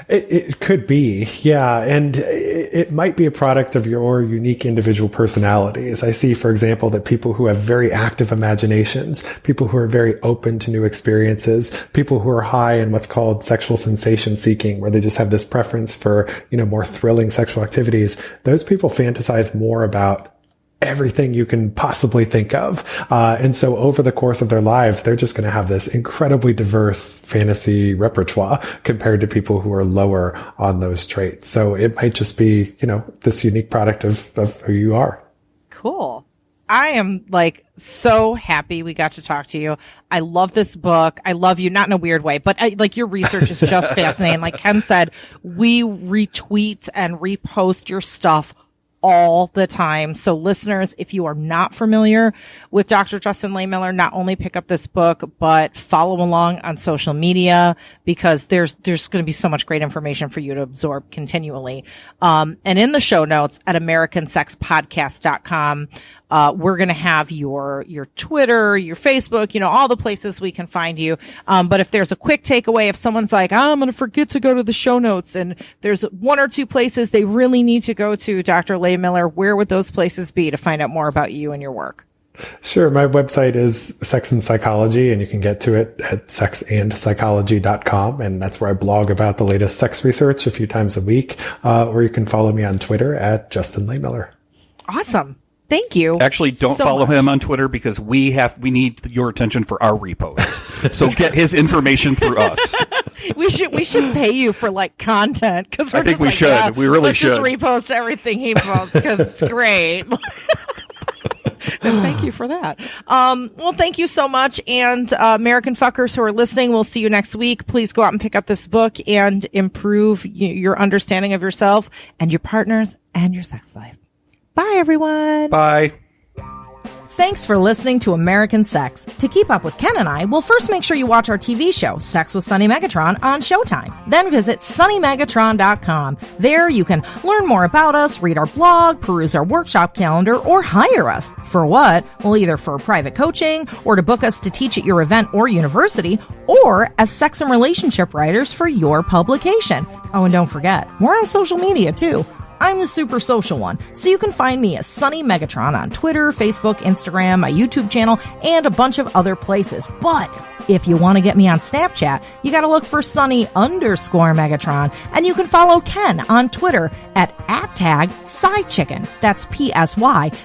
It could be, yeah. And it might be a product of your unique individual personalities. I see, for example, that people who have very active imaginations, people who are very open to new experiences, people who are high in what's called sexual sensation seeking, where they just have this preference for, more thrilling sexual activities. Those people fantasize more about everything you can possibly think of. And so over the course of their lives, they're just going to have this incredibly diverse fantasy repertoire compared to people who are lower on those traits. So it might just be, this unique product of who you are. Cool. I am so happy we got to talk to you. I love this book. I love you, not in a weird way, but your research is just fascinating. Like Ken said, we retweet and repost your stuff all the time. So listeners, if you are not familiar with Dr. Justin Lehmiller, not only pick up this book, but follow along on social media, because there's going to be so much great information for you to absorb continually. And in the show notes at americansexpodcast.com, we're going to have your Twitter, your Facebook, all the places we can find you. But if there's a quick takeaway, if someone's like, I'm going to forget to go to the show notes, and there's one or two places they really need to go to, Dr. Lehmiller, where would those places be to find out more about you and your work? Sure. My website is Sex and Psychology, and you can get to it at sexandpsychology.com. And that's where I blog about the latest sex research a few times a week. Or you can follow me on Twitter at Justin Lehmiller. Awesome. Thank you. Actually, don't follow him on Twitter, because we need your attention for our reposts. So get his information through us. We should pay you for content, because I think we should. Yeah, we really should. Just repost everything he posts, because it's great. And thank you for that. Well, thank you so much. And American fuckers who are listening, we'll see you next week. Please go out and pick up this book and improve your understanding of yourself and your partners and your sex life. Bye, everyone. Bye. Thanks for listening to American Sex. To keep up with Ken and I, well, first make sure you watch our TV show, Sex with Sunny Megatron, on Showtime. Then visit sunnymegatron.com. There you can learn more about us, read our blog, peruse our workshop calendar, or hire us. For what? Well, either for private coaching, or to book us to teach at your event or university, or as sex and relationship writers for your publication. Oh, and don't forget, we're on social media, too. I'm the super social one, so you can find me as Sunny Megatron on Twitter, Facebook, Instagram, my YouTube channel, and a bunch of other places. But if you want to get me on Snapchat, you gotta look for Sunny_Megatron, and you can follow Ken on Twitter at @tag_SciChicken. That's PSYCHICKEN.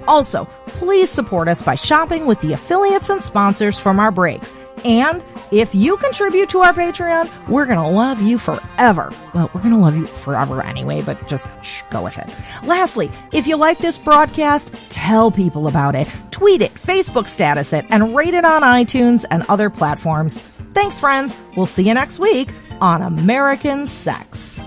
Also, please support us by shopping with the affiliates and sponsors from our breaks. And if you contribute to our Patreon, we're going to love you forever. Well, we're going to love you forever anyway, but just go with it. Lastly, if you like this broadcast, tell people about it. Tweet it, Facebook status it, and rate it on iTunes and other platforms. Thanks, friends. We'll see you next week on American Sex.